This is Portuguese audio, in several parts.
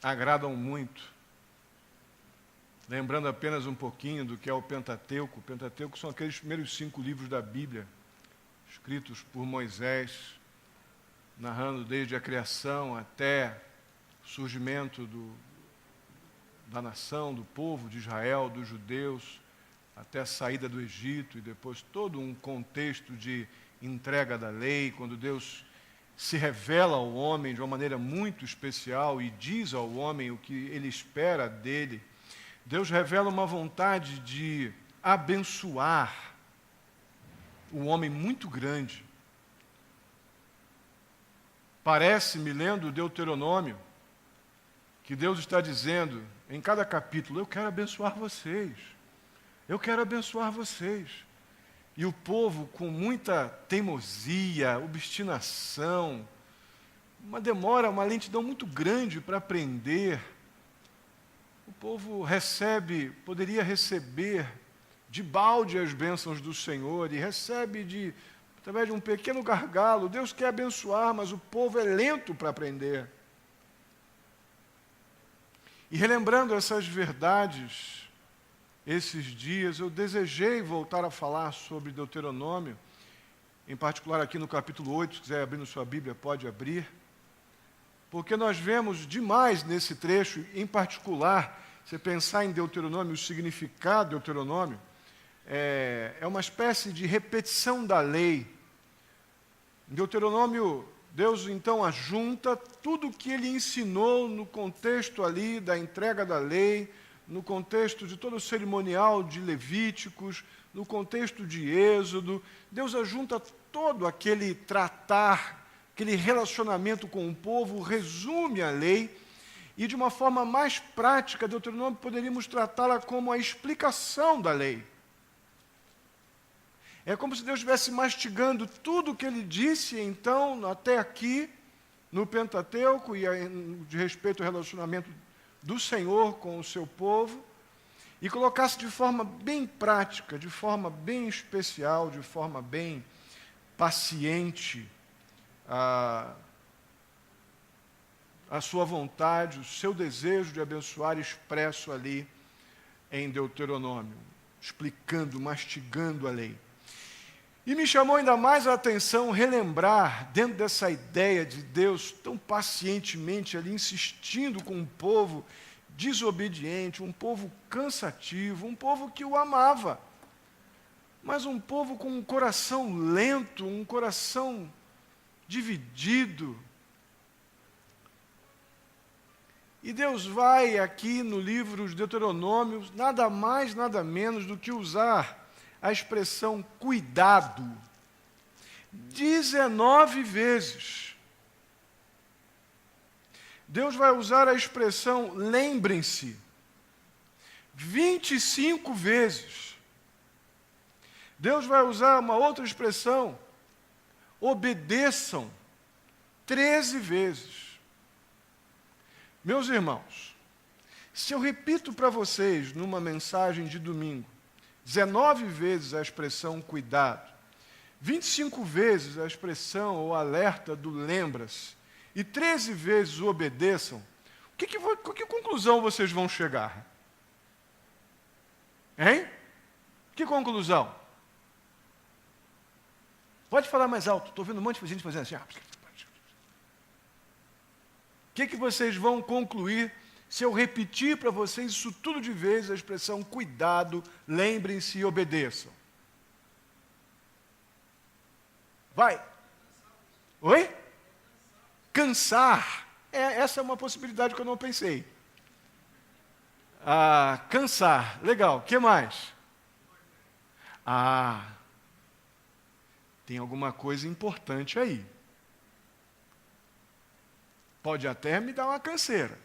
agradam muito. Lembrando apenas um pouquinho do que é o Pentateuco. O Pentateuco são aqueles primeiros 5 livros da Bíblia, escritos por Moisés, narrando desde a criação até o surgimento da nação, do povo de Israel, dos judeus, até a saída do Egito e depois todo um contexto de entrega da lei, quando Deus se revela ao homem de uma maneira muito especial e diz ao homem o que ele espera dele. Deus revela uma vontade de abençoar o homem muito grande. Parece-me, lendo o Deuteronômio, que Deus está dizendo, em cada capítulo, eu quero abençoar vocês. Eu quero abençoar vocês. E o povo, com muita teimosia, obstinação, uma demora, uma lentidão muito grande para aprender, o povo poderia receber de balde as bênçãos do Senhor, e recebe através de um pequeno gargalo. Deus quer abençoar, mas o povo é lento para aprender. E relembrando essas verdades, esses dias, eu desejei voltar a falar sobre Deuteronômio, em particular aqui no capítulo 8, se quiser abrir na sua Bíblia, pode abrir. Porque nós vemos demais nesse trecho, em particular, você pensar em Deuteronômio, o significado de Deuteronômio, é uma espécie de repetição da lei. Em Deuteronômio, Deus então ajunta tudo o que ele ensinou no contexto ali da entrega da lei, no contexto de todo o cerimonial de Levíticos, no contexto de Êxodo. Deus ajunta todo aquele tratar, aquele relacionamento com o povo, resume a lei, e de uma forma mais prática, Deuteronômio poderíamos tratá-la como a explicação da lei. É como se Deus estivesse mastigando tudo o que ele disse, então, até aqui, no Pentateuco, e de respeito ao relacionamento do Senhor com o seu povo, e colocasse de forma bem prática, de forma bem especial, de forma bem paciente, a sua vontade, o seu desejo de abençoar expresso ali em Deuteronômio, explicando, mastigando a lei. E me chamou ainda mais a atenção relembrar, dentro dessa ideia de Deus tão pacientemente ali insistindo com um povo desobediente, um povo cansativo, um povo que o amava, mas um povo com um coração lento, um coração dividido. E Deus vai aqui no livro de Deuteronômio, nada mais, nada menos do que usar a expressão cuidado 19 vezes. Deus vai usar a expressão lembrem-se 25 vezes. Deus vai usar uma outra expressão, obedeçam 13 vezes. Meus irmãos, se eu repito para vocês numa mensagem de domingo 19 vezes a expressão cuidado, 25 vezes a expressão ou alerta do lembra-se, e 13 vezes o obedeçam, que conclusão vocês vão chegar? Hein? Que conclusão? Pode falar mais alto, estou vendo um monte de gente fazendo assim. O que vocês vão concluir se eu repetir para vocês isso tudo de vez, a expressão cuidado, lembrem-se e obedeçam? Vai. Oi? Cansar. Essa é uma possibilidade que eu não pensei. Cansar. Legal. O que mais? Tem alguma coisa importante aí. Pode até me dar uma canseira.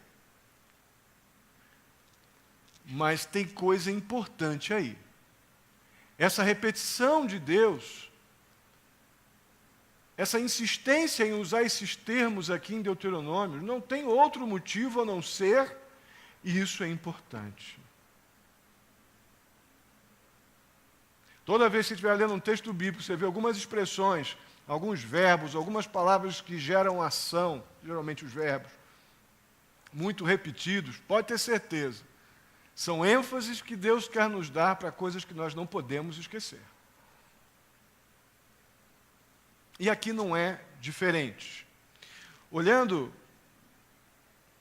Mas tem coisa importante aí. Essa repetição de Deus, essa insistência em usar esses termos aqui em Deuteronômio, não tem outro motivo a não ser, e isso é importante. Toda vez que você estiver lendo um texto bíblico, você vê algumas expressões, alguns verbos, algumas palavras que geram ação, geralmente os verbos, muito repetidos, pode ter certeza, são ênfases que Deus quer nos dar para coisas que nós não podemos esquecer. E aqui não é diferente. Olhando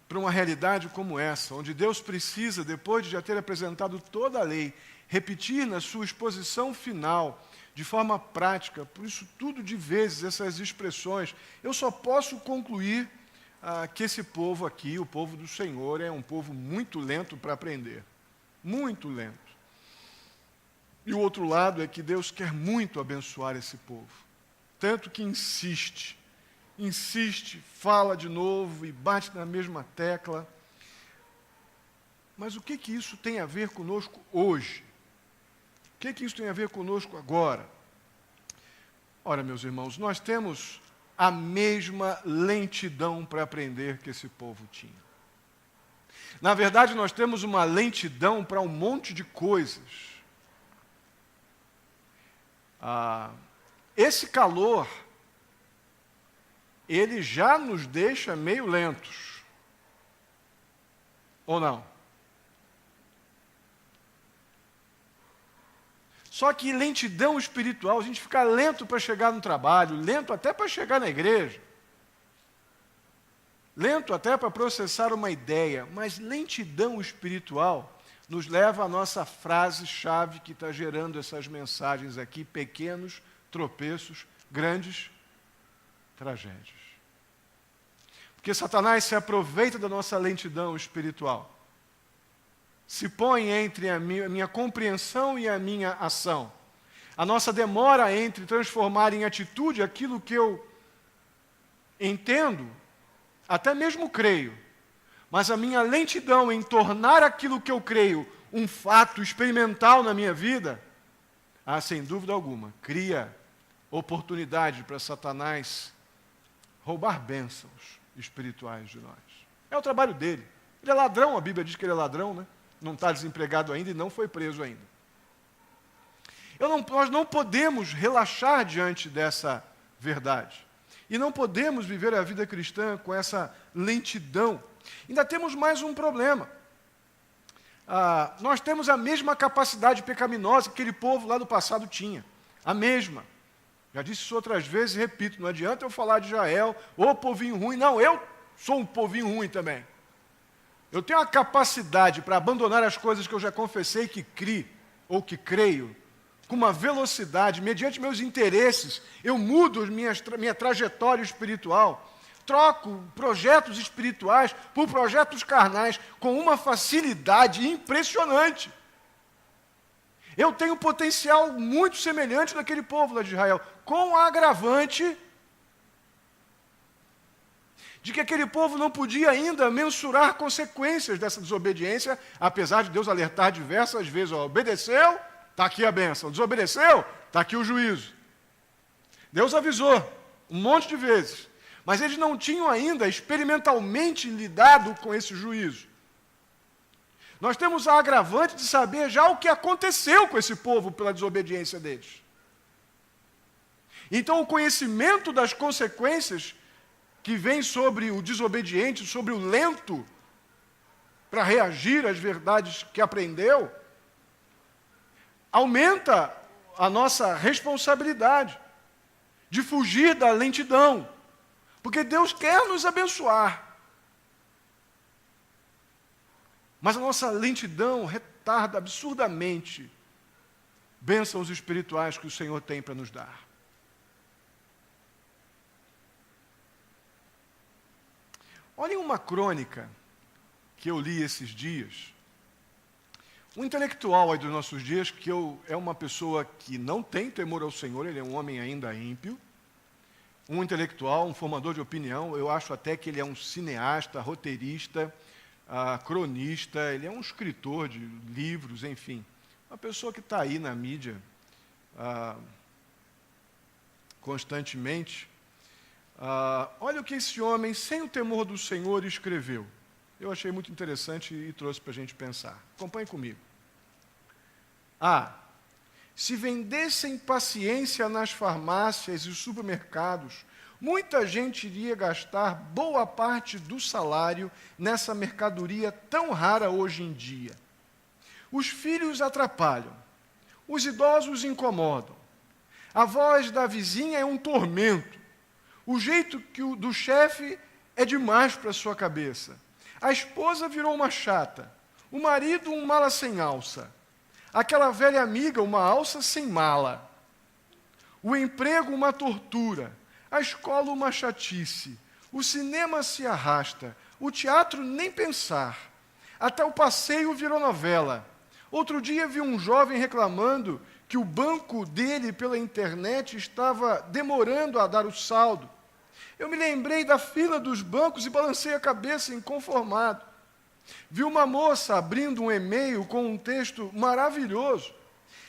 para uma realidade como essa, onde Deus precisa, depois de já ter apresentado toda a lei, repetir na sua exposição final, de forma prática, por isso tudo de vezes, essas expressões, eu só posso concluir que esse povo aqui, o povo do Senhor, é um povo muito lento para aprender. Muito lento. E o outro lado é que Deus quer muito abençoar esse povo. Tanto que insiste, fala de novo e bate na mesma tecla. Mas o que isso tem a ver conosco hoje? O que isso tem a ver conosco agora? Ora, meus irmãos, nós temos a mesma lentidão para aprender que esse povo tinha. Na verdade, nós temos uma lentidão para um monte de coisas. Esse calor, ele já nos deixa meio lentos. Ou não? Só que lentidão espiritual, a gente fica lento para chegar no trabalho, lento até para chegar na igreja, lento até para processar uma ideia, mas lentidão espiritual nos leva à nossa frase-chave que está gerando essas mensagens aqui, pequenos tropeços, grandes tragédias. Porque Satanás se aproveita da nossa lentidão espiritual. Se põe entre a minha compreensão e a minha ação. A nossa demora entre transformar em atitude aquilo que eu entendo, até mesmo creio, mas a minha lentidão em tornar aquilo que eu creio um fato experimental na minha vida, sem dúvida alguma, cria oportunidade para Satanás roubar bênçãos espirituais de nós. É o trabalho dele. Ele é ladrão, a Bíblia diz que ele é ladrão, né? Não está desempregado ainda e não foi preso ainda. Nós não podemos relaxar diante dessa verdade. E não podemos viver a vida cristã com essa lentidão. Ainda temos mais um problema. Nós temos a mesma capacidade pecaminosa que aquele povo lá do passado tinha. A mesma. Já disse isso outras vezes e repito, não adianta eu falar de Israel, ô povinho ruim. Não, eu sou um povinho ruim também. Eu tenho a capacidade para abandonar as coisas que eu já confessei que criei, ou que creio, com uma velocidade, mediante meus interesses, eu mudo minha trajetória espiritual, troco projetos espirituais por projetos carnais com uma facilidade impressionante. Eu tenho um potencial muito semelhante daquele povo lá de Israel, com a agravante de que aquele povo não podia ainda mensurar consequências dessa desobediência, apesar de Deus alertar diversas vezes, obedeceu, está aqui a bênção, desobedeceu, está aqui o juízo. Deus avisou um monte de vezes, mas eles não tinham ainda experimentalmente lidado com esse juízo. Nós temos a agravante de saber já o que aconteceu com esse povo pela desobediência deles. Então, o conhecimento das consequências que vem sobre o desobediente, sobre o lento, para reagir às verdades que aprendeu, aumenta a nossa responsabilidade de fugir da lentidão, porque Deus quer nos abençoar. Mas a nossa lentidão retarda absurdamente bênçãos espirituais que o Senhor tem para nos dar. Olhem uma crônica que eu li esses dias. Um intelectual aí dos nossos dias, que é uma pessoa que não tem temor ao Senhor, ele é um homem ainda ímpio, um intelectual, um formador de opinião, eu acho até que ele é um cineasta, roteirista, cronista, ele é um escritor de livros, enfim. Uma pessoa que está aí na mídia constantemente. Olha o que esse homem, sem o temor do Senhor, escreveu. Eu achei muito interessante e trouxe para a gente pensar. Acompanhe comigo. Se vendessem paciência nas farmácias e supermercados, muita gente iria gastar boa parte do salário nessa mercadoria tão rara hoje em dia. Os filhos atrapalham, os idosos incomodam, a voz da vizinha é um tormento, o jeito do chefe é demais para a sua cabeça, a esposa virou uma chata, o marido um mala sem alça, aquela velha amiga uma alça sem mala, o emprego uma tortura, a escola uma chatice, o cinema se arrasta, o teatro nem pensar, até o passeio virou novela. Outro dia vi um jovem reclamando que o banco dele pela internet estava demorando a dar o saldo. Eu me lembrei da fila dos bancos e balancei a cabeça inconformado. Vi uma moça abrindo um e-mail com um texto maravilhoso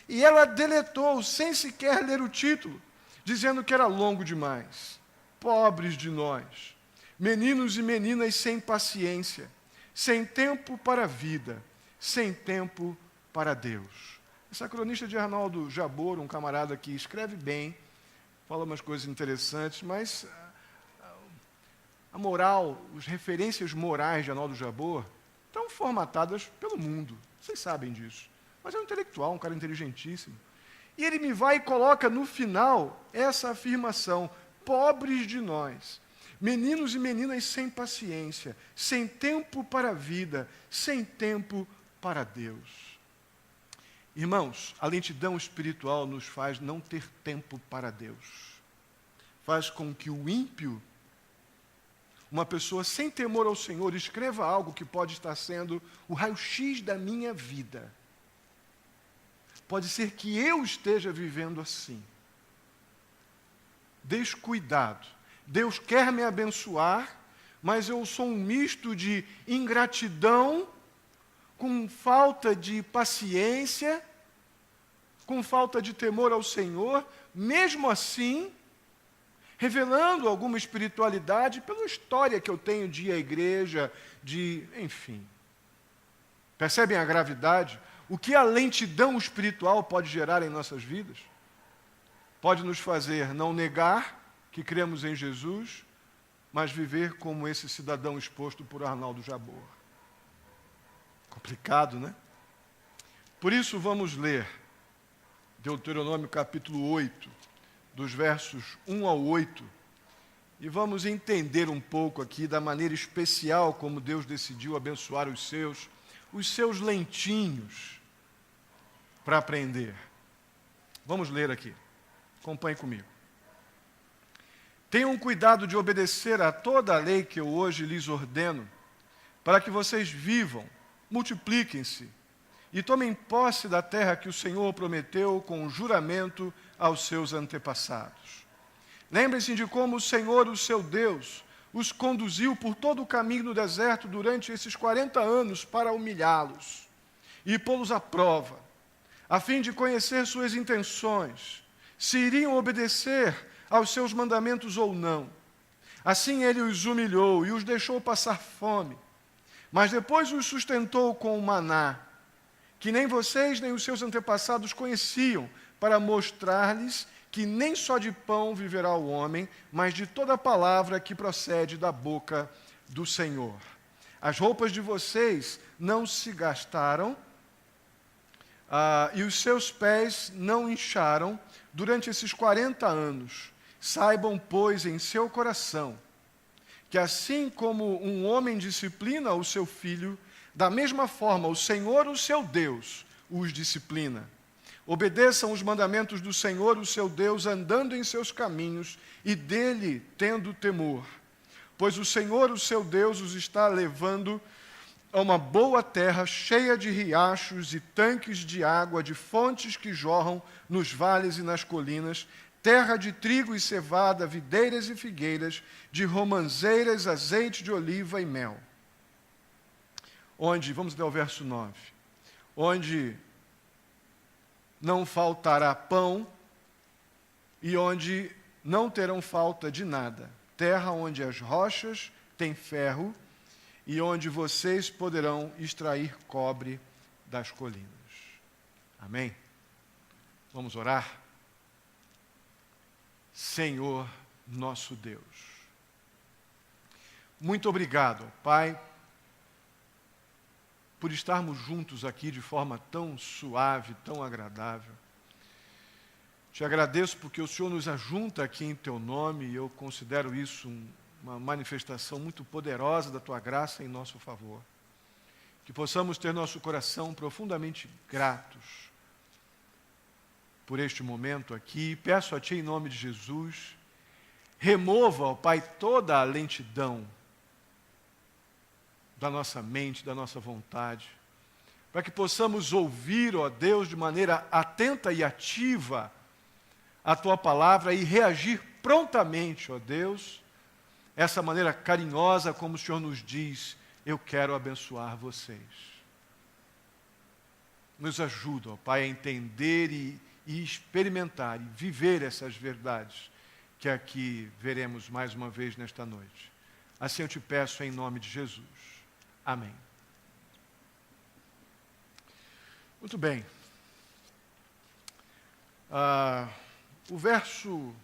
e ela deletou sem sequer ler o título, dizendo que era longo demais. Pobres de nós, meninos e meninas sem paciência, sem tempo para a vida, sem tempo para Deus. Essa cronista de Arnaldo Jabor, um camarada que escreve bem, fala umas coisas interessantes, mas a moral, as referências morais de Arnaldo Jabor estão formatadas pelo mundo. Vocês sabem disso. Mas é um intelectual, um cara inteligentíssimo. E ele me vai e coloca no final essa afirmação: pobres de nós, meninos e meninas sem paciência, sem tempo para a vida, sem tempo para Deus. Irmãos, a lentidão espiritual nos faz não ter tempo para Deus. Faz com que o ímpio, uma pessoa sem temor ao Senhor, escreva algo que pode estar sendo o raio-x da minha vida. Pode ser que eu esteja vivendo assim. Descuidado. Deus quer me abençoar, mas eu sou um misto de ingratidão, com falta de paciência, com falta de temor ao Senhor, mesmo assim, revelando alguma espiritualidade pela história que eu tenho de ir à igreja, enfim. Percebem a gravidade? O que a lentidão espiritual pode gerar em nossas vidas? Pode nos fazer não negar que cremos em Jesus, mas viver como esse cidadão exposto por Arnaldo Jabor. Complicado, né? Por isso vamos ler Deuteronômio capítulo 8, dos versos 1 ao 8, e vamos entender um pouco aqui da maneira especial como Deus decidiu abençoar os seus lentinhos para aprender. Vamos ler aqui. Acompanhe comigo. Tenham cuidado de obedecer a toda a lei que eu hoje lhes ordeno, para que vocês vivam, multipliquem-se e tomem posse da terra que o Senhor prometeu com juramento aos seus antepassados. Lembrem-se de como o Senhor, o seu Deus, os conduziu por todo o caminho no deserto durante esses 40 anos para humilhá-los e pô-los à prova, a fim de conhecer suas intenções, se iriam obedecer aos seus mandamentos ou não. Assim ele os humilhou e os deixou passar fome, mas depois os sustentou com o maná, que nem vocês nem os seus antepassados conheciam, para mostrar-lhes que nem só de pão viverá o homem, mas de toda palavra que procede da boca do Senhor. As roupas de vocês não se gastaram, e os seus pés não incharam durante esses 40 anos. Saibam, pois, em seu coração, que assim como um homem disciplina o seu filho, da mesma forma o Senhor, o seu Deus, os disciplina. Obedeçam os mandamentos do Senhor, o seu Deus, andando em seus caminhos e dele tendo temor. Pois o Senhor, o seu Deus, os está levando a uma boa terra cheia de riachos e tanques de água, de fontes que jorram nos vales e nas colinas, terra de trigo e cevada, videiras e figueiras, de romãzeiras, azeite de oliva e mel. Onde, vamos até o verso 9, onde não faltará pão e onde não terão falta de nada, terra onde as rochas têm ferro e onde vocês poderão extrair cobre das colinas. Amém? Vamos orar? Senhor nosso Deus. Muito obrigado, Pai, por estarmos juntos aqui de forma tão suave, tão agradável. Te agradeço porque o Senhor nos ajunta aqui em Teu nome e eu considero isso uma manifestação muito poderosa da Tua graça em nosso favor. Que possamos ter nosso coração profundamente gratos por este momento aqui. Peço a Ti em nome de Jesus, remova, ó Pai, toda a lentidão da nossa mente, da nossa vontade, para que possamos ouvir, ó Deus, de maneira atenta e ativa a Tua palavra e reagir prontamente, ó Deus, essa maneira carinhosa como o Senhor nos diz, eu quero abençoar vocês. Nos ajuda, ó Pai, a entender e experimentar e viver essas verdades que aqui veremos mais uma vez nesta noite. Assim eu te peço em nome de Jesus. Amém. Muito bem. O verso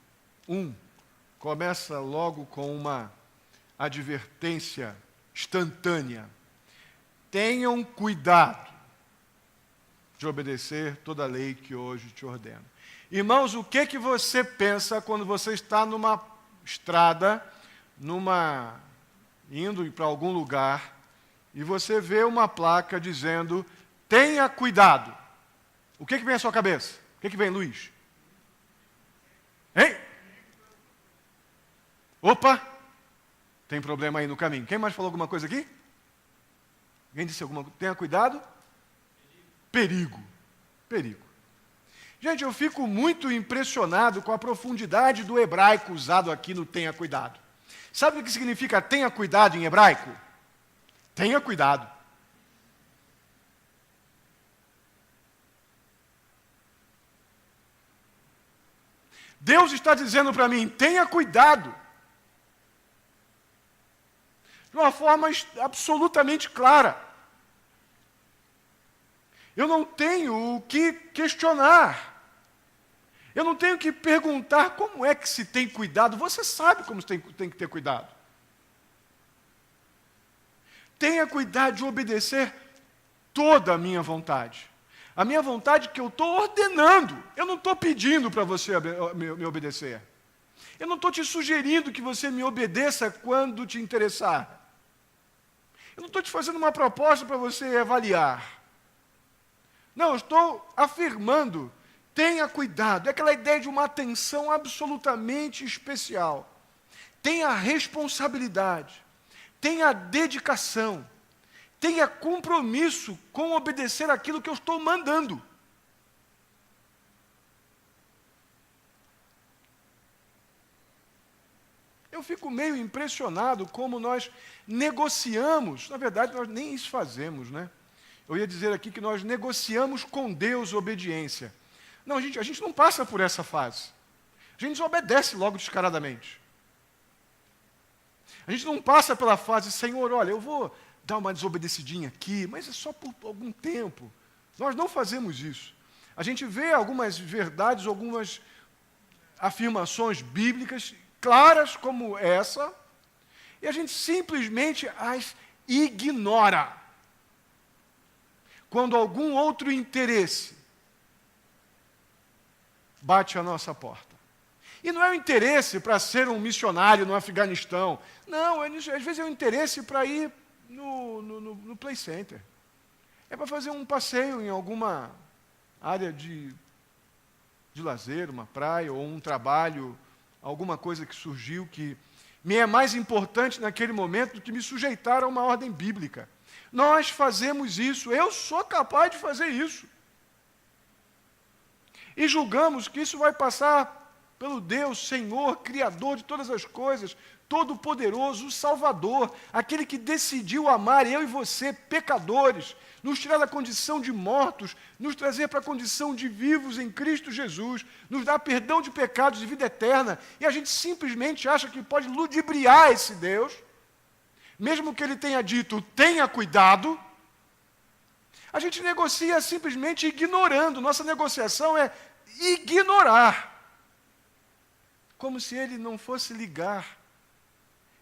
1 começa logo com uma advertência instantânea. Tenham cuidado de obedecer toda a lei que hoje te ordeno. Irmãos, o que você pensa quando você está numa estrada, indo para algum lugar, e você vê uma placa dizendo, tenha cuidado? O que vem à sua cabeça? O que vem, Luiz? Hein? Opa! Tem problema aí no caminho. Quem mais falou alguma coisa aqui? Alguém disse alguma coisa? Tenha cuidado? Perigo. Perigo. Gente, eu fico muito impressionado com a profundidade do hebraico usado aqui no tenha cuidado. Sabe o que significa tenha cuidado em hebraico? Tenha cuidado. Deus está dizendo para mim, tenha cuidado. De uma forma absolutamente clara. Eu não tenho o que questionar. Eu não tenho que perguntar como é que se tem cuidado. Você sabe como tem que ter cuidado. Tenha cuidado de obedecer toda a minha vontade. A minha vontade que eu estou ordenando. Eu não estou pedindo para você me obedecer. Eu não estou te sugerindo que você me obedeça quando te interessar. Eu não estou te fazendo uma proposta para você avaliar. Não, eu estou afirmando, tenha cuidado. É aquela ideia de uma atenção absolutamente especial. Tenha responsabilidade, tenha dedicação, tenha compromisso com obedecer aquilo que eu estou mandando. Eu fico meio impressionado como nós negociamos, na verdade nós nem isso fazemos, né? Eu ia dizer aqui que nós negociamos com Deus obediência. Não, a gente não passa por essa fase. A gente obedece logo descaradamente. A gente não passa pela fase, Senhor, olha, eu vou dar uma desobedecidinha aqui, mas é só por algum tempo. Nós não fazemos isso. A gente vê algumas verdades, algumas afirmações bíblicas claras como essa, e a gente simplesmente as ignora. Quando algum outro interesse bate à nossa porta. E não é o interesse para ser um missionário no Afeganistão. Não, às vezes é o interesse para ir no Play Center. É para fazer um passeio em alguma área de lazer, uma praia, ou um trabalho, alguma coisa que surgiu que me é mais importante naquele momento do que me sujeitar a uma ordem bíblica. Nós fazemos isso, eu sou capaz de fazer isso. E julgamos que isso vai passar pelo Deus, Senhor, Criador de todas as coisas, Todo-Poderoso, o Salvador, aquele que decidiu amar eu e você, pecadores, nos tirar da condição de mortos, nos trazer para a condição de vivos em Cristo Jesus, nos dar perdão de pecados e vida eterna, e a gente simplesmente acha que pode ludibriar esse Deus, mesmo que ele tenha dito, tenha cuidado, a gente negocia simplesmente ignorando. Nossa negociação é ignorar como se ele não fosse ligar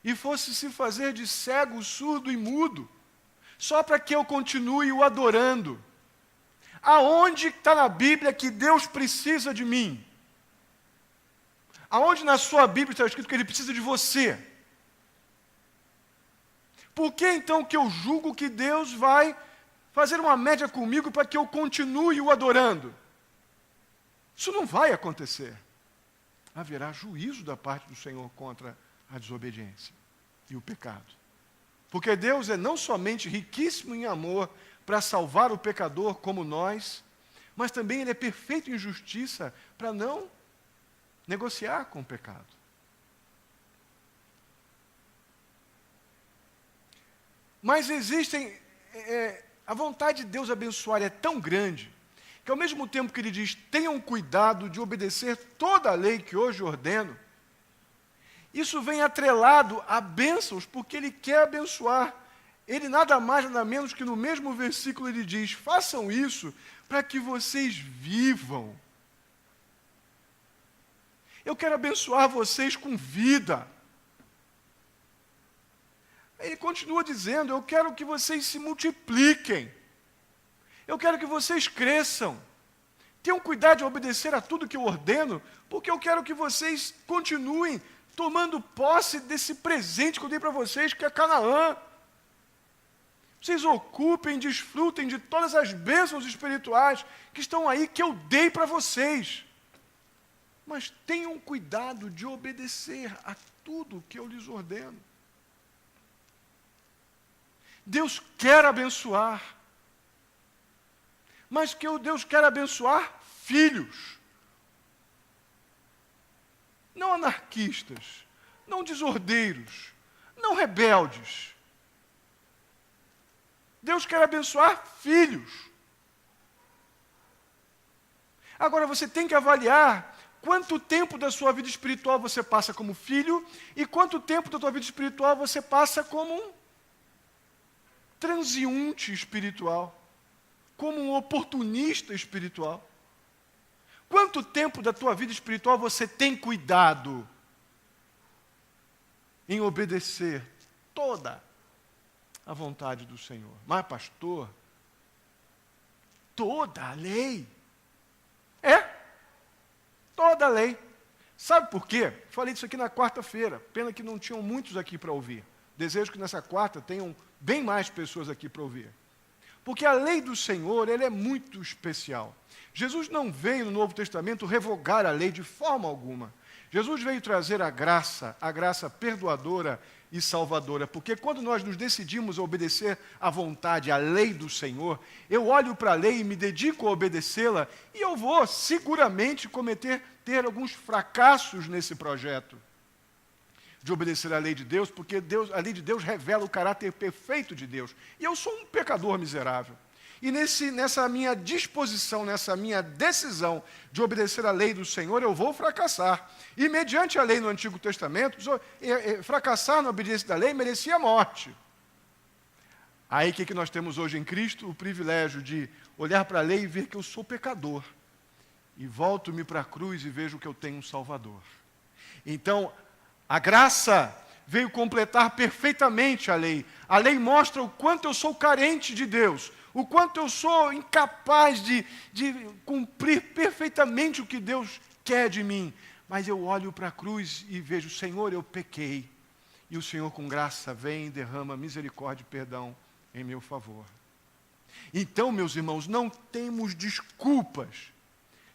e fosse se fazer de cego, surdo e mudo, só para que eu continue o adorando. Aonde está na Bíblia que Deus precisa de mim? Aonde na sua Bíblia está escrito que Ele precisa de você? Por que então que eu julgo que Deus vai fazer uma média comigo para que eu continue o adorando? Isso não vai acontecer. Haverá juízo da parte do Senhor contra a desobediência e o pecado. Porque Deus é não somente riquíssimo em amor para salvar o pecador como nós, mas também Ele é perfeito em justiça para não negociar com o pecado. Mas a vontade de Deus abençoar é tão grande, que ao mesmo tempo que Ele diz, tenham cuidado de obedecer toda a lei que hoje ordeno, isso vem atrelado a bênçãos, porque Ele quer abençoar. Ele nada mais, nada menos que no mesmo versículo Ele diz, façam isso para que vocês vivam. Eu quero abençoar vocês com vida. Ele continua dizendo, eu quero que vocês se multipliquem. Eu quero que vocês cresçam. Tenham cuidado de obedecer a tudo que eu ordeno, porque eu quero que vocês continuem tomando posse desse presente que eu dei para vocês, que é Canaã. Vocês ocupem, desfrutem de todas as bênçãos espirituais que estão aí, que eu dei para vocês. Mas tenham cuidado de obedecer a tudo que eu lhes ordeno. Deus quer abençoar, mas que Deus quer abençoar filhos, não anarquistas, não desordeiros, não rebeldes. Deus quer abençoar filhos. Agora você tem que avaliar quanto tempo da sua vida espiritual você passa como filho e quanto tempo da sua vida espiritual você passa como um transeunte espiritual, como um oportunista espiritual. Quanto tempo da tua vida espiritual você tem cuidado em obedecer toda a vontade do Senhor? Mas, pastor, toda a lei? Toda a lei. Sabe por quê? Falei disso aqui na quarta-feira. Pena que não tinham muitos aqui para ouvir. Desejo que nessa quarta tenham bem mais pessoas aqui para ouvir. Porque a lei do Senhor, ela é muito especial. Jesus não veio no Novo Testamento revogar a lei de forma alguma. Jesus veio trazer a graça perdoadora e salvadora. Porque quando nós nos decidimos a obedecer à vontade, à lei do Senhor, eu olho para a lei e me dedico a obedecê-la, e eu vou seguramente ter alguns fracassos nesse projeto de obedecer à lei de Deus, porque a lei de Deus revela o caráter perfeito de Deus. E eu sou um pecador miserável. E nessa minha disposição, nessa minha decisão de obedecer à lei do Senhor, eu vou fracassar. E mediante a lei no Antigo Testamento, fracassar na obediência da lei merecia a morte. Aí o que nós temos hoje em Cristo? O privilégio de olhar para a lei e ver que eu sou pecador. E volto-me para a cruz e vejo que eu tenho um Salvador. Então, a graça veio completar perfeitamente a lei. A lei mostra o quanto eu sou carente de Deus, o quanto eu sou incapaz de cumprir perfeitamente o que Deus quer de mim. Mas eu olho para a cruz e vejo, Senhor, eu pequei. E o Senhor com graça vem e derrama misericórdia e perdão em meu favor. Então, meus irmãos, não temos desculpas.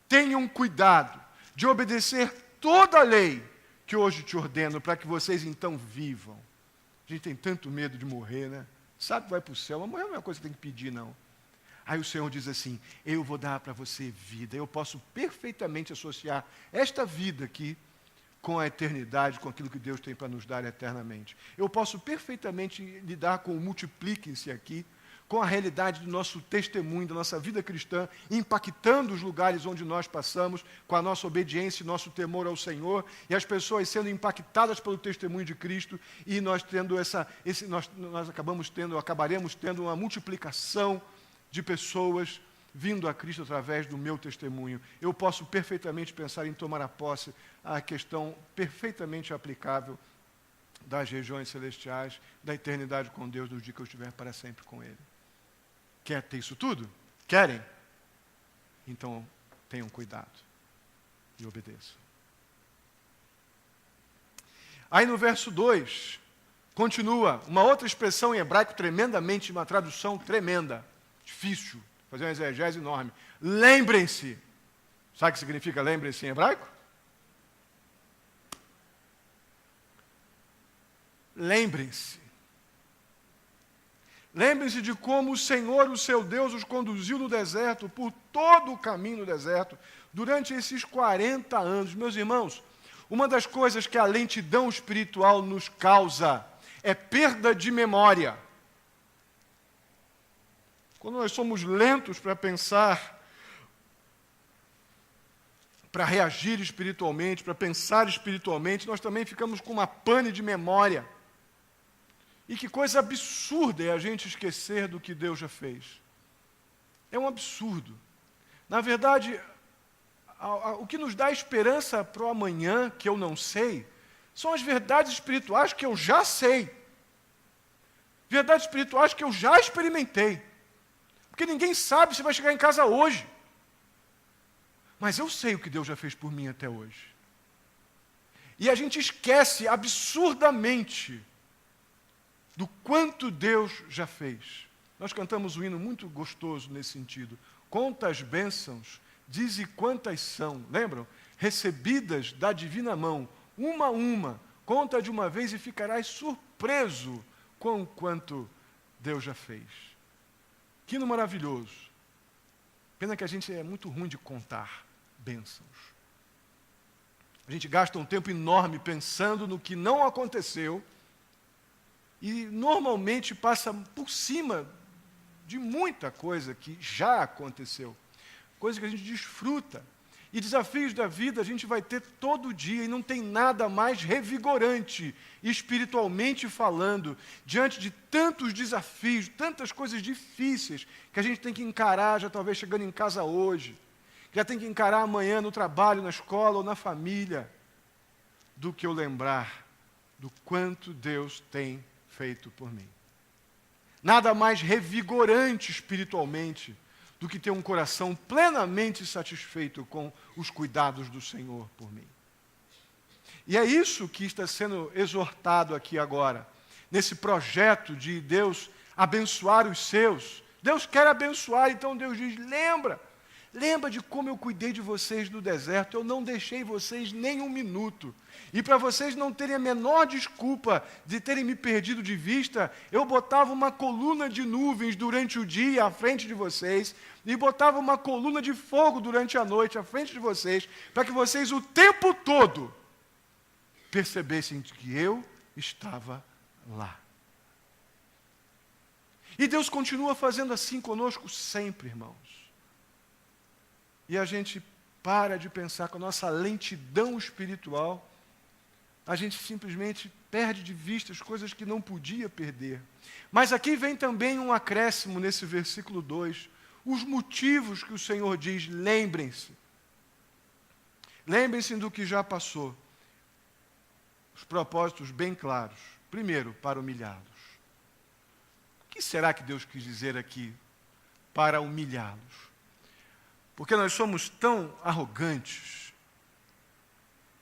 Tenham cuidado de obedecer toda a lei que hoje te ordeno, para que vocês então vivam. A gente tem tanto medo de morrer, né? Sabe que vai para o céu, mas morrer não é uma coisa que tem que pedir, não. Aí o Senhor diz assim, eu vou dar para você vida. Eu posso perfeitamente associar esta vida aqui com a eternidade, com aquilo que Deus tem para nos dar eternamente. Eu posso perfeitamente lidar com o multipliquem-se aqui, com a realidade do nosso testemunho, da nossa vida cristã, impactando os lugares onde nós passamos, com a nossa obediência e nosso temor ao Senhor, e as pessoas sendo impactadas pelo testemunho de Cristo, e nós tendo nós acabaremos tendo uma multiplicação de pessoas vindo a Cristo através do meu testemunho. Eu posso perfeitamente pensar em tomar a posse a questão perfeitamente aplicável das regiões celestiais, da eternidade com Deus, no dia que eu estiver para sempre com Ele. Quer ter isso tudo? Querem? Então, tenham cuidado e obedeçam. Aí no verso 2, continua uma outra expressão em hebraico tremendamente, uma tradução tremenda, difícil, fazer uma exegese enorme. Lembrem-se. Sabe o que significa lembrem-se em hebraico? Lembrem-se. Lembrem-se de como o Senhor, o seu Deus, os conduziu no deserto, por todo o caminho no deserto, durante esses 40 anos. Meus irmãos, uma das coisas que a lentidão espiritual nos causa é perda de memória. Quando nós somos lentos para pensar, para reagir espiritualmente, para pensar espiritualmente, nós também ficamos com uma pane de memória. E que coisa absurda é a gente esquecer do que Deus já fez. É um absurdo. Na verdade, o que nos dá esperança para o amanhã, que eu não sei, são as verdades espirituais que eu já sei. Verdades espirituais que eu já experimentei. Porque ninguém sabe se vai chegar em casa hoje. Mas eu sei o que Deus já fez por mim até hoje. E a gente esquece absurdamente do quanto Deus já fez. Nós cantamos um hino muito gostoso nesse sentido. Quantas bênçãos, dize quantas são, lembram? Recebidas da divina mão, uma a uma, conta de uma vez e ficarás surpreso com o quanto Deus já fez. Que hino maravilhoso. Pena que a gente é muito ruim de contar bênçãos. A gente gasta um tempo enorme pensando no que não aconteceu e normalmente passa por cima de muita coisa que já aconteceu. Coisa que a gente desfruta. E desafios da vida a gente vai ter todo dia e não tem nada mais revigorante, espiritualmente falando, diante de tantos desafios, tantas coisas difíceis que a gente tem que encarar, já talvez chegando em casa hoje, já tem que encarar amanhã no trabalho, na escola ou na família, do que eu lembrar do quanto Deus tem feito por mim. Nada mais revigorante espiritualmente do que ter um coração plenamente satisfeito com os cuidados do Senhor por mim. E é isso que está sendo exortado aqui agora, nesse projeto de Deus abençoar os seus. Deus quer abençoar, então Deus diz, lembra de como eu cuidei de vocês no deserto, eu não deixei vocês nem um minuto. E para vocês não terem a menor desculpa de terem me perdido de vista, eu botava uma coluna de nuvens durante o dia à frente de vocês, e botava uma coluna de fogo durante a noite à frente de vocês, para que vocês o tempo todo percebessem que eu estava lá. E Deus continua fazendo assim conosco sempre, irmãos. E a gente para de pensar com a nossa lentidão espiritual, a gente simplesmente perde de vista as coisas que não podia perder. Mas aqui vem também um acréscimo nesse versículo 2, os motivos que o Senhor diz, lembrem-se. Lembrem-se do que já passou. Os propósitos bem claros. Primeiro, para humilhá-los. O que será que Deus quis dizer aqui para humilhá-los? Porque nós somos tão arrogantes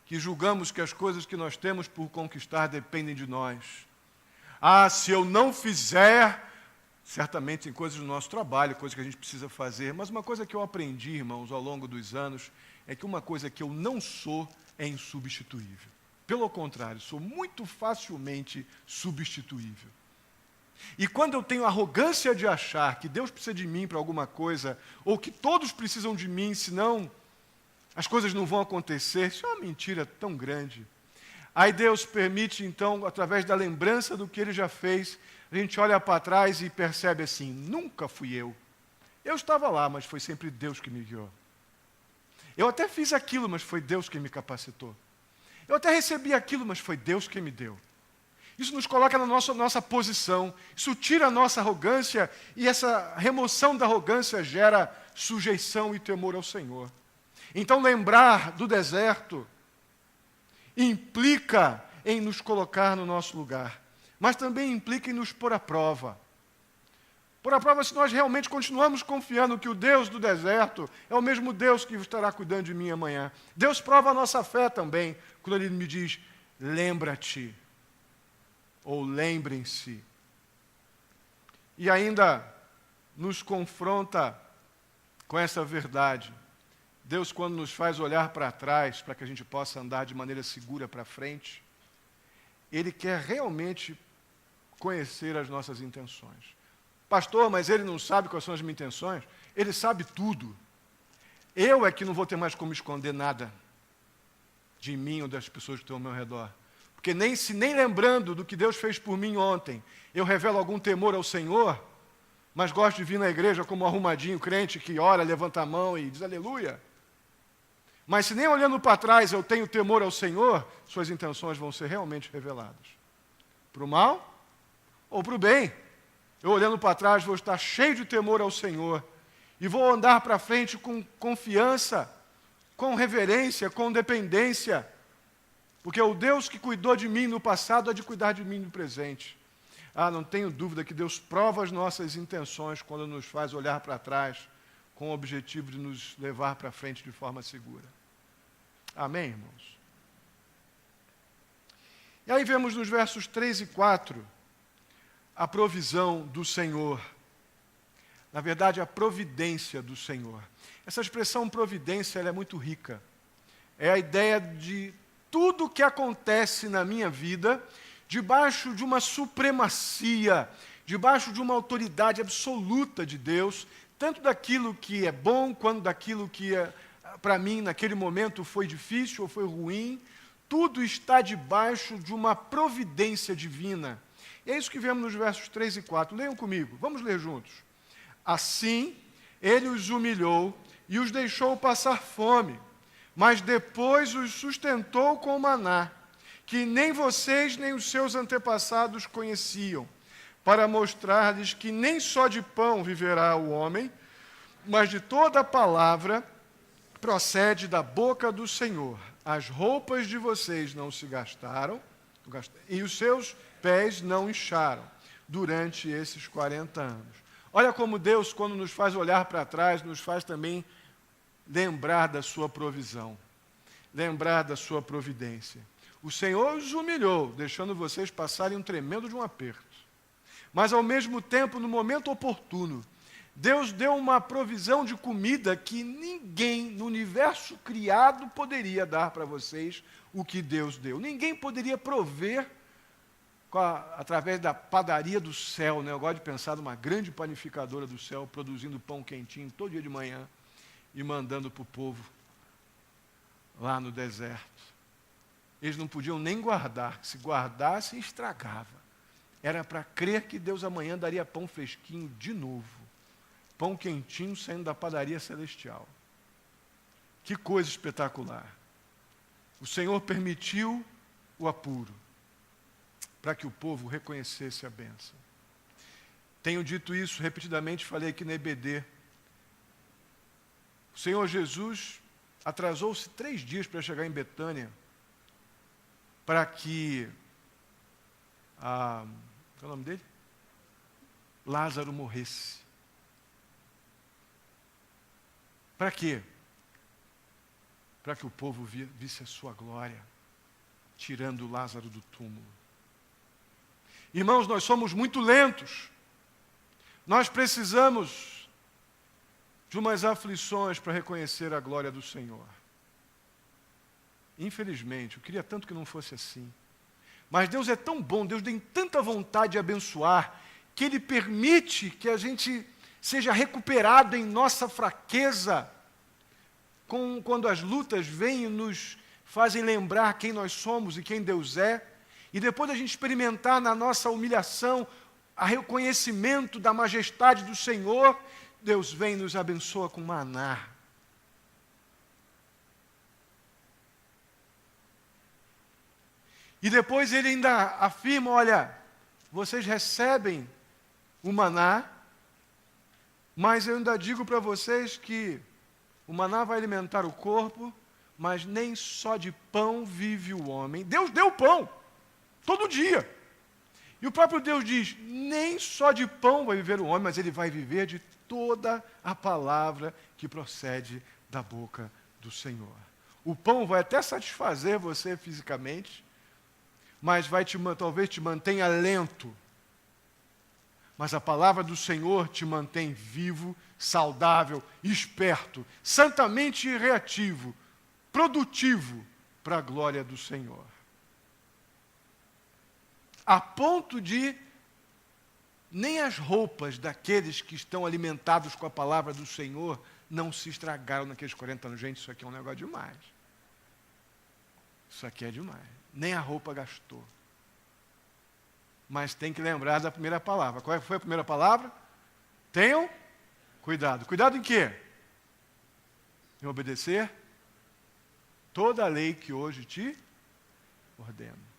que julgamos que as coisas que nós temos por conquistar dependem de nós. Ah, se eu não fizer, certamente tem coisas do nosso trabalho, coisas que a gente precisa fazer, mas uma coisa que eu aprendi, irmãos, ao longo dos anos, é que uma coisa que eu não sou é insubstituível. Pelo contrário, sou muito facilmente substituível. E quando eu tenho a arrogância de achar que Deus precisa de mim para alguma coisa, ou que todos precisam de mim, senão as coisas não vão acontecer, isso é uma mentira tão grande. Aí Deus permite, então, através da lembrança do que Ele já fez, a gente olha para trás e percebe assim, nunca fui eu. Eu estava lá, mas foi sempre Deus que me guiou. Eu até fiz aquilo, mas foi Deus que me capacitou. Eu até recebi aquilo, mas foi Deus que me deu. Isso nos coloca na nossa posição. Isso tira a nossa arrogância e essa remoção da arrogância gera sujeição e temor ao Senhor. Então, lembrar do deserto implica em nos colocar no nosso lugar, mas também implica em nos pôr à prova. Pôr à prova se nós realmente continuamos confiando que o Deus do deserto é o mesmo Deus que estará cuidando de mim amanhã. Deus prova a nossa fé também, quando Ele me diz, lembra-te, ou lembrem-se. E ainda nos confronta com essa verdade. Deus, quando nos faz olhar para trás, para que a gente possa andar de maneira segura para frente, Ele quer realmente conhecer as nossas intenções. Pastor, mas Ele não sabe quais são as minhas intenções? Ele sabe tudo. Eu é que não vou ter mais como esconder nada de mim ou das pessoas que estão ao meu redor. Porque nem lembrando do que Deus fez por mim ontem, eu revelo algum temor ao Senhor, mas gosto de vir na igreja como arrumadinho, crente que ora, levanta a mão e diz aleluia. Mas se nem olhando para trás eu tenho temor ao Senhor, suas intenções vão ser realmente reveladas. Para o mal ou para o bem. Eu olhando para trás vou estar cheio de temor ao Senhor e vou andar para frente com confiança, com reverência, com dependência, porque o Deus que cuidou de mim no passado há de cuidar de mim no presente. Não tenho dúvida que Deus prova as nossas intenções quando nos faz olhar para trás com o objetivo de nos levar para frente de forma segura. Amém, irmãos? E aí vemos nos versos 3 e 4 a provisão do Senhor. Na verdade, a providência do Senhor. Essa expressão providência ela é muito rica. É a ideia de tudo que acontece na minha vida debaixo de uma supremacia, debaixo de uma autoridade absoluta de Deus, tanto daquilo que é bom, quanto daquilo que, para mim, naquele momento foi difícil ou foi ruim. Tudo está debaixo de uma providência divina. E é isso que vemos nos versos 3 e 4. Leiam comigo, vamos ler juntos. Assim, Ele os humilhou e os deixou passar fome, mas depois os sustentou com maná, que nem vocês nem os seus antepassados conheciam, para mostrar-lhes que nem só de pão viverá o homem, mas de toda a palavra procede da boca do Senhor. As roupas de vocês não se gastaram, e os seus pés não incharam durante esses 40 anos. Olha como Deus, quando nos faz olhar para trás, nos faz também lembrar da sua provisão, lembrar da sua providência. O Senhor os humilhou, deixando vocês passarem um tremendo de um aperto. Mas, ao mesmo tempo, no momento oportuno, Deus deu uma provisão de comida que ninguém no universo criado poderia dar para vocês o que Deus deu. Ninguém poderia prover através da padaria do céu, né? Eu gosto de pensar numa grande panificadora do céu, produzindo pão quentinho todo dia de manhã e mandando para o povo lá no deserto. Eles não podiam nem guardar, se guardassem, estragava. Era para crer que Deus amanhã daria pão fresquinho de novo. Pão quentinho saindo da padaria celestial. Que coisa espetacular. O Senhor permitiu o apuro para que o povo reconhecesse a bênção. Tenho dito isso repetidamente, falei aqui na EBD. O Senhor Jesus atrasou-se 3 dias para chegar em Betânia, para que, qual é o nome dele? Lázaro morresse. Para quê? Para que o povo visse a sua glória, tirando Lázaro do túmulo. Irmãos, nós somos muito lentos. Nós precisamos de umas aflições para reconhecer a glória do Senhor. Infelizmente, eu queria tanto que não fosse assim. Mas Deus é tão bom, Deus tem tanta vontade de abençoar, que Ele permite que a gente seja recuperado em nossa fraqueza, quando as lutas vêm e nos fazem lembrar quem nós somos e quem Deus é, e depois a gente experimentar na nossa humilhação o reconhecimento da majestade do Senhor, Deus vem e nos abençoa com maná. E depois ele ainda afirma, olha, vocês recebem o maná, mas eu ainda digo para vocês que o maná vai alimentar o corpo, mas nem só de pão vive o homem. Deus deu pão, todo dia. E o próprio Deus diz, nem só de pão vai viver o homem, mas ele vai viver de toda a palavra que procede da boca do Senhor. O pão vai até satisfazer você fisicamente, mas talvez te mantenha lento. Mas a palavra do Senhor te mantém vivo, saudável, esperto, santamente reativo, produtivo para a glória do Senhor. A ponto de nem as roupas daqueles que estão alimentados com a palavra do Senhor não se estragaram naqueles 40 anos. Gente, isso aqui é um negócio demais. Isso aqui é demais. Nem a roupa gastou. Mas tem que lembrar da primeira palavra. Qual foi a primeira palavra? Tenham cuidado. Cuidado em quê? Em obedecer toda a lei que hoje te ordeno.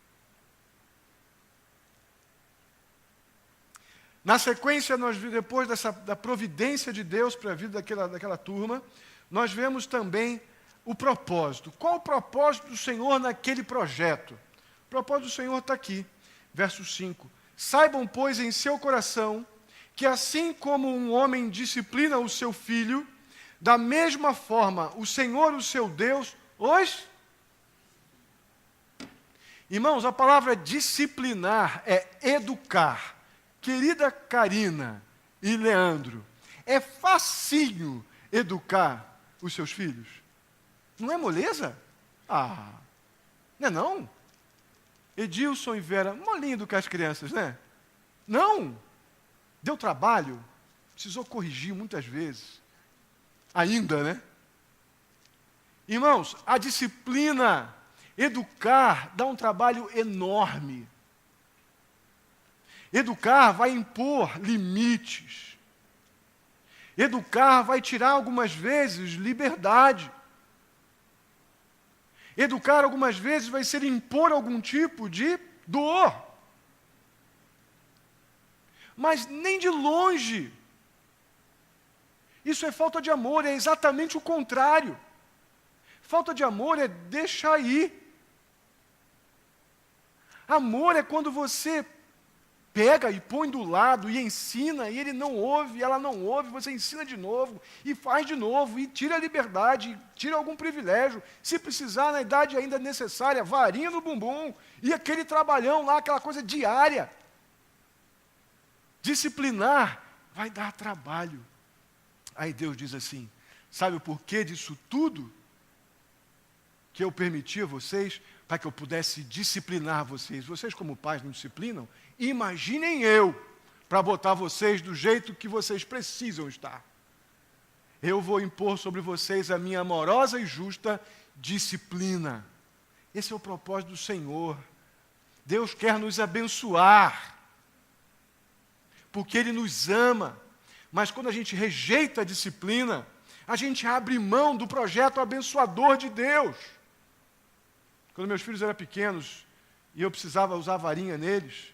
Na sequência, depois da providência de Deus para a vida daquela turma, nós vemos também o propósito. Qual o propósito do Senhor naquele projeto? O propósito do Senhor está aqui, verso 5. Saibam, pois, em seu coração, que assim como um homem disciplina o seu filho, da mesma forma o Senhor, o seu Deus, os... Irmãos, a palavra disciplinar é educar. Querida Karina e Leandro, é facinho educar os seus filhos? Não é moleza? Ah, não é não? Edilson e Vera, molinho educar as crianças, né? Não! Deu trabalho, precisou corrigir muitas vezes. Ainda, né? Irmãos, a disciplina, educar, dá um trabalho enorme. Educar vai impor limites. Educar vai tirar algumas vezes liberdade. Educar algumas vezes vai ser impor algum tipo de dor. Mas nem de longe. Isso é falta de amor, é exatamente o contrário. Falta de amor é deixar ir. Amor é quando você pega e põe do lado e ensina, e ele não ouve, ela não ouve, você ensina de novo, e faz de novo, e tira a liberdade, tira algum privilégio, se precisar, na idade ainda necessária, varinha no bumbum, e aquele trabalhão lá, aquela coisa diária. Disciplinar vai dar trabalho. Aí Deus diz assim, sabe o porquê disso tudo? Que eu permiti a vocês, para que eu pudesse disciplinar vocês. Vocês como pais não disciplinam? Imaginem eu, para botar vocês do jeito que vocês precisam estar. Eu vou impor sobre vocês a minha amorosa e justa disciplina. Esse é o propósito do Senhor. Deus quer nos abençoar, porque Ele nos ama. Mas quando a gente rejeita a disciplina, a gente abre mão do projeto abençoador de Deus. Quando meus filhos eram pequenos e eu precisava usar varinha neles,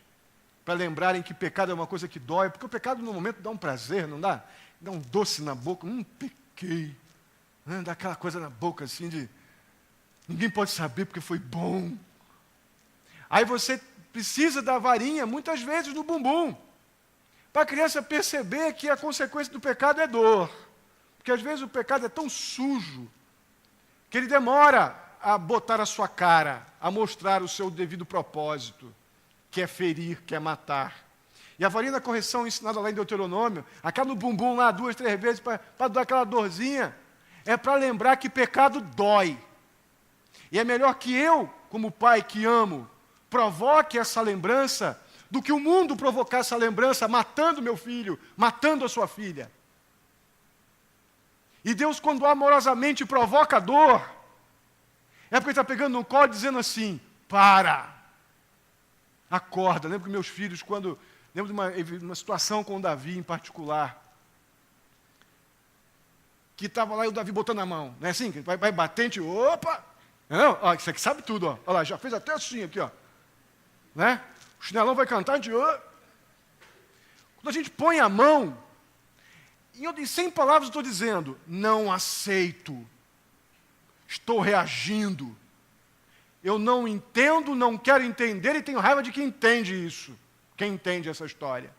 para lembrarem que pecado é uma coisa que dói, porque o pecado no momento dá um prazer, não dá? Dá um doce na boca, pequei. Né? Dá aquela coisa na boca assim de... Ninguém pode saber porque foi bom. Aí você precisa da varinha, muitas vezes, no bumbum, para a criança perceber que a consequência do pecado é dor. Porque às vezes o pecado é tão sujo que ele demora a botar a sua cara, a mostrar o seu devido propósito, que é ferir, que é matar. E a varinha da correção ensinada lá em Deuteronômio, aquela no bumbum lá 2, 3 vezes, para dar aquela dorzinha, é para lembrar que pecado dói. E é melhor que eu, como pai que amo, provoque essa lembrança, do que o mundo provocar essa lembrança, matando meu filho, matando a sua filha. E Deus, quando amorosamente provoca a dor, é porque Ele está pegando no colo e dizendo assim, para, acorda. Lembro que meus filhos, lembro de uma situação com o Davi em particular, que estava lá e o Davi botando a mão, não é assim? Que vai batente, opa! Não, ó, isso aqui sabe tudo, ó. Olha lá, já fez até assim aqui, ó. né? O chinelão vai cantar, a gente... Quando a gente põe a mão, em 100 palavras eu estou dizendo, não aceito, estou reagindo, eu não entendo, não quero entender e tenho raiva de quem entende isso, quem entende essa história.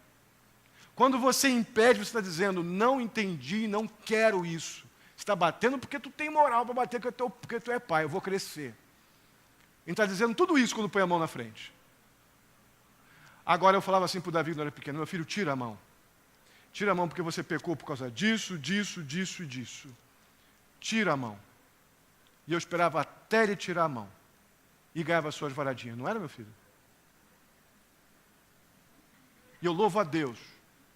Quando você impede, você está dizendo, não entendi, não quero isso. Você está batendo porque tu tem moral para bater, porque tu é pai, eu vou crescer. Ele está dizendo tudo isso quando põe a mão na frente. Agora eu falava assim para o Davi quando era pequeno, meu filho, tira a mão. Tira a mão porque você pecou por causa disso, disso, disso e disso. Tira a mão. E eu esperava até ele tirar a mão. E ganhava as suas varadinhas. Não era, meu filho? E eu louvo a Deus,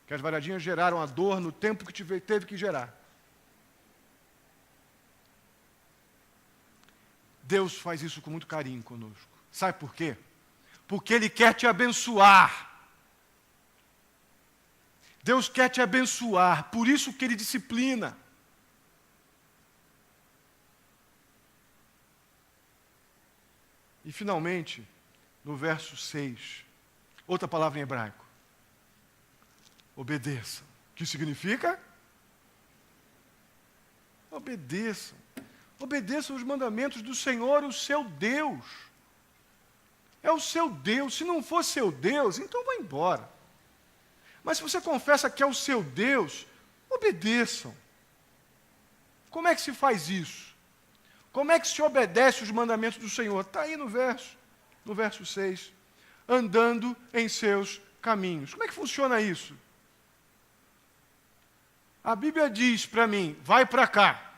que as varadinhas geraram a dor no tempo que teve que gerar. Deus faz isso com muito carinho conosco. Sabe por quê? Porque Ele quer te abençoar. Deus quer te abençoar, por isso que Ele disciplina. E finalmente, no verso 6, outra palavra em hebraico. Obedeçam. O que significa? Obedeçam. Obedeçam os mandamentos do Senhor, o seu Deus. É o seu Deus. Se não for seu Deus, então vá embora. Mas se você confessa que é o seu Deus, obedeçam. Como é que se faz isso? Como é que se obedece os mandamentos do Senhor? Está aí no verso 6. Andando em seus caminhos. Como é que funciona isso? A Bíblia diz para mim, vai para cá.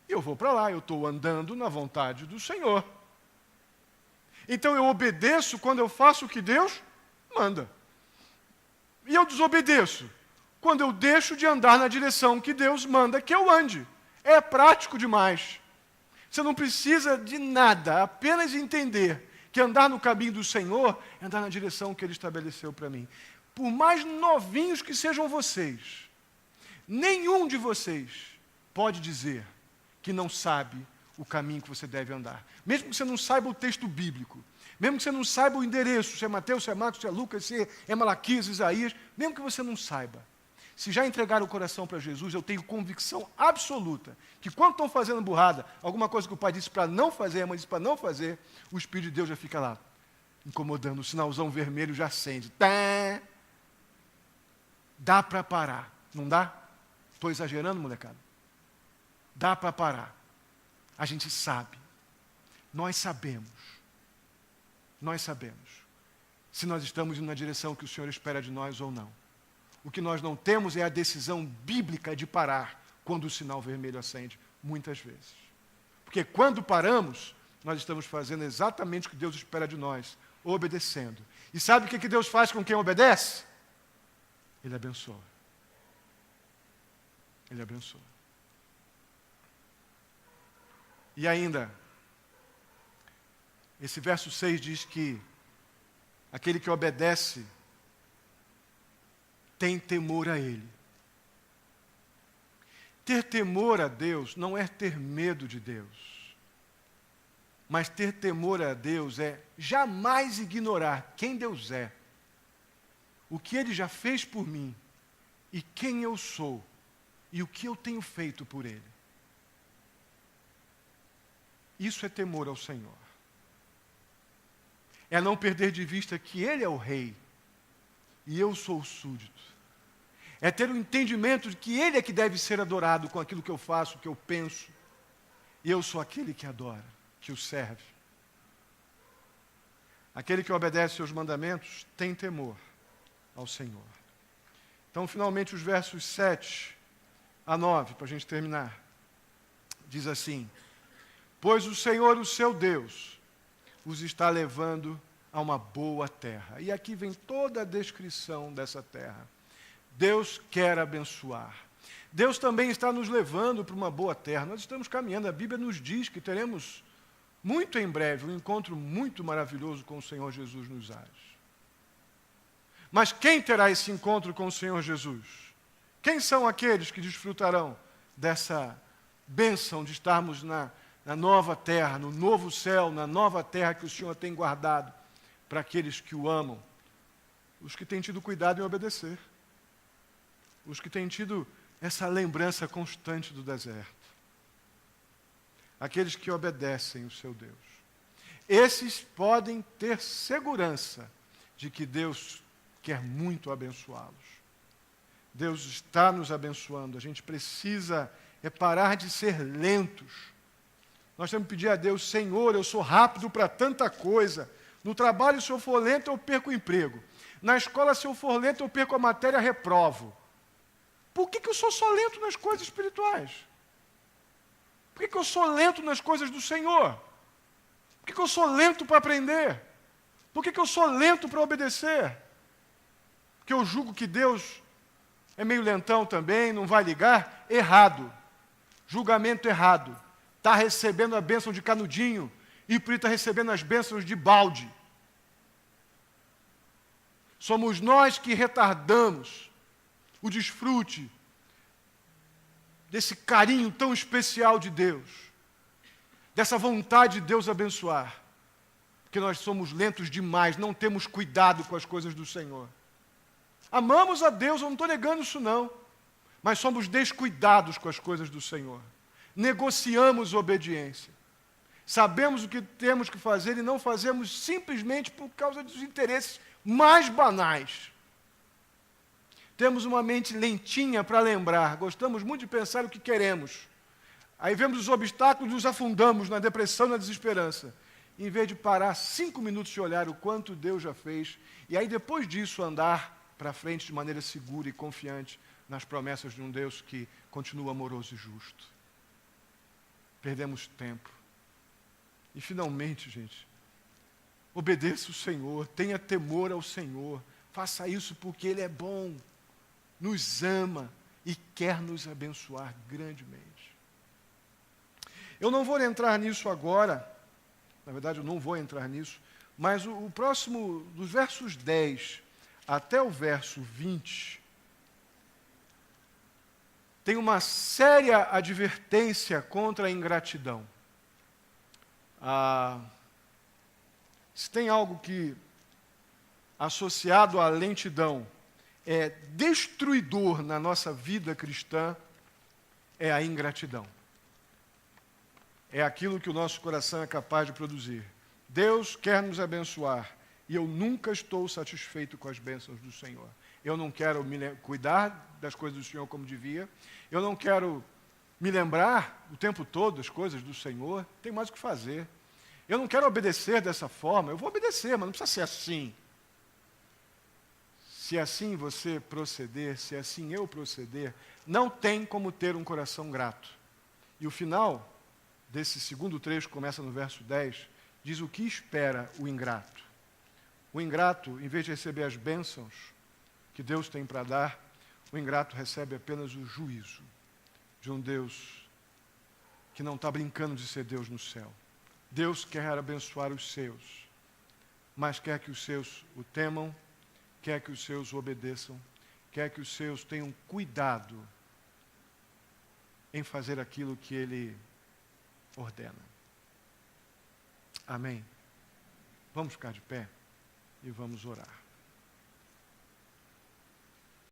E eu vou para lá, eu estou andando na vontade do Senhor. Então eu obedeço quando eu faço o que Deus manda. E eu desobedeço quando eu deixo de andar na direção que Deus manda que eu ande. É prático demais. Você não precisa de nada, apenas entender que andar no caminho do Senhor é andar na direção que Ele estabeleceu para mim. Por mais novinhos que sejam vocês, nenhum de vocês pode dizer que não sabe o caminho que você deve andar. Mesmo que você não saiba o texto bíblico, mesmo que você não saiba o endereço, se é Mateus, se é Marcos, se é Lucas, se é Malaquias, Isaías, mesmo que você não saiba, se já entregaram o coração para Jesus, eu tenho convicção absoluta que quando estão fazendo burrada, alguma coisa que o pai disse para não fazer, a mãe disse para não fazer, o Espírito de Deus já fica lá, incomodando, o sinalzão vermelho já acende. Tá. Dá para parar, não dá? Estou exagerando, molecada? Dá para parar. A gente sabe. Nós sabemos. Nós sabemos se nós estamos indo na direção que o Senhor espera de nós ou não. O que nós não temos é a decisão bíblica de parar quando o sinal vermelho acende, muitas vezes. Porque quando paramos, nós estamos fazendo exatamente o que Deus espera de nós, obedecendo. E sabe o que Deus faz com quem obedece? Ele abençoa. Ele abençoa. E ainda, esse verso 6 diz que aquele que obedece tem temor a Ele. Ter temor a Deus não é ter medo de Deus, mas ter temor a Deus é jamais ignorar quem Deus é, o que Ele já fez por mim, e quem eu sou, e o que eu tenho feito por Ele. Isso é temor ao Senhor. É não perder de vista que Ele é o Rei e eu sou o súdito. É ter o entendimento de que Ele é que deve ser adorado com aquilo que eu faço, que eu penso. E eu sou aquele que adora, que o serve. Aquele que obedece aos mandamentos tem temor ao Senhor. Então, finalmente, os versos 7 a 9, para a gente terminar. Diz assim: pois o Senhor, o seu Deus, os está levando a uma boa terra. E aqui vem toda a descrição dessa terra. Deus quer abençoar. Deus também está nos levando para uma boa terra. Nós estamos caminhando, a Bíblia nos diz que teremos muito em breve um encontro muito maravilhoso com o Senhor Jesus nos ares. Mas quem terá esse encontro com o Senhor Jesus? Quem são aqueles que desfrutarão dessa bênção de estarmos na nova terra, no novo céu, na nova terra que o Senhor tem guardado para aqueles que o amam, os que têm tido cuidado em obedecer, os que têm tido essa lembrança constante do deserto, aqueles que obedecem o seu Deus. Esses podem ter segurança de que Deus quer muito abençoá-los. Deus está nos abençoando. A gente precisa parar de ser lentos. Nós temos que pedir a Deus: Senhor, eu sou rápido para tanta coisa. No trabalho, se eu for lento, eu perco o emprego. Na escola, se eu for lento, eu perco a matéria, reprovo. Por que eu sou só lento nas coisas espirituais? Por que eu sou lento nas coisas do Senhor? Por que eu sou lento para aprender? Por que eu sou lento para obedecer? Porque eu julgo que Deus é meio lentão também, não vai ligar? Errado. Julgamento errado. Está recebendo a bênção de canudinho e por isso está recebendo as bênçãos de balde. Somos nós que retardamos o desfrute desse carinho tão especial de Deus, dessa vontade de Deus abençoar, porque nós somos lentos demais, não temos cuidado com as coisas do Senhor. Amamos a Deus, eu não estou negando isso não, mas somos descuidados com as coisas do Senhor. Negociamos obediência. Sabemos o que temos que fazer e não fazemos simplesmente por causa dos interesses mais banais. Temos uma mente lentinha para lembrar, gostamos muito de pensar o que queremos. Aí vemos os obstáculos e nos afundamos na depressão, na desesperança. Em vez de parar 5 minutos e olhar o quanto Deus já fez, e aí depois disso andar para frente de maneira segura e confiante nas promessas de um Deus que continua amoroso e justo. Perdemos tempo. E finalmente, gente, obedeça o Senhor, tenha temor ao Senhor, faça isso porque Ele é bom, nos ama e quer nos abençoar grandemente. Eu não vou entrar nisso agora, na verdade eu não vou entrar nisso, mas o próximo, dos versos 10 até o verso 20, tem uma séria advertência contra a ingratidão. Se tem algo que, associado à lentidão, é destruidor na nossa vida cristã, é a ingratidão. É aquilo que o nosso coração é capaz de produzir. Deus quer nos abençoar, e eu nunca estou satisfeito com as bênçãos do Senhor. Eu não quero cuidar das coisas do Senhor como devia, eu não quero me lembrar o tempo todo das coisas do Senhor, tem mais o que fazer. Eu não quero obedecer dessa forma, eu vou obedecer, mas não precisa ser assim. Se assim você proceder, se assim eu proceder, não tem como ter um coração grato. E o final desse segundo trecho, que começa no verso 10, diz o que espera o ingrato. O ingrato, em vez de receber as bênçãos que Deus tem para dar, o ingrato recebe apenas o juízo de um Deus que não está brincando de ser Deus no céu. Deus quer abençoar os seus, mas quer que os seus o temam, quer que os seus o obedeçam, quer que os seus tenham cuidado em fazer aquilo que Ele ordena. Amém? Vamos ficar de pé e vamos orar.